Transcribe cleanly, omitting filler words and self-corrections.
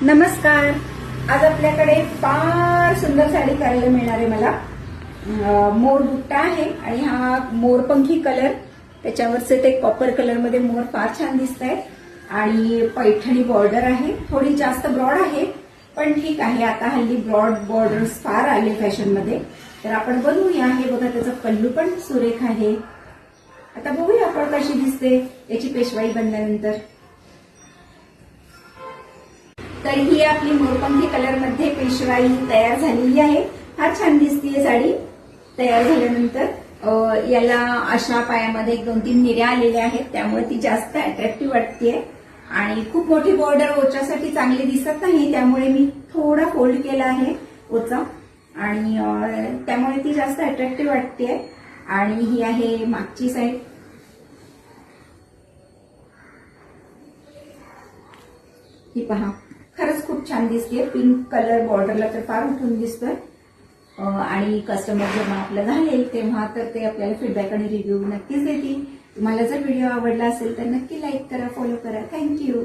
नमस्कार. आज आपल्याकडे फार सुंदर साडी करायला मिळणार आहे मला. मोर बुट्टा आहे आणि हा मोरपंखी कलर, त्याच्यावरचे ते कॉपर कलर मध्ये मोर फार छान दिसत आहेत आणि पैठणी बॉर्डर आहे. थोडी जास्त ब्रॉड आहे पण ठीक आहे. आता हल्ली ब्रॉड बॉर्डर्स फार आले फॅशन मध्ये, तर आपण बनवूया. हे बघा, त्याचा पल्लू पण सुरेख आहे. आता बघूया आपण कशी दिसते याची पेशवाई बनल्यानंतर. तर ही आपली मोरपंखी कलर मध्ये पेशवाई तयार झालेली आहे. फार छान दिसतीये साडी तयार झाल्यानंतर. याला अशा पायामध्ये 1-2-3 निऱ्या आलेल्या आहेत, त्यामुळे ती जास्त अट्रॅक्टिव्ह वाटतेय. आणि खूप मोठी बॉर्डर ओच्यासाठी चांगली दिसत नाही, त्यामुळे मी थोडा फोल्ड केला आहे ओचा, आणि त्यामुळे ती जास्त अट्रॅक्टिव्ह वाटतेय. आणि ही आहे मागची साईड. ही पहा, खरंच खूप छान दिसते. पिंक कलर बॉर्डरला तर फार उठून दिसतोय. आणि कस्टमर जेव्हा आपलं झाले तेव्हा तर ते आपल्याला फीडबॅक आणि रिव्ह्यू नक्कीच देतील. तुम्हाला जर व्हिडिओ आवडला असेल तर नक्की लाईक करा, फॉलो करा. थँक्यू.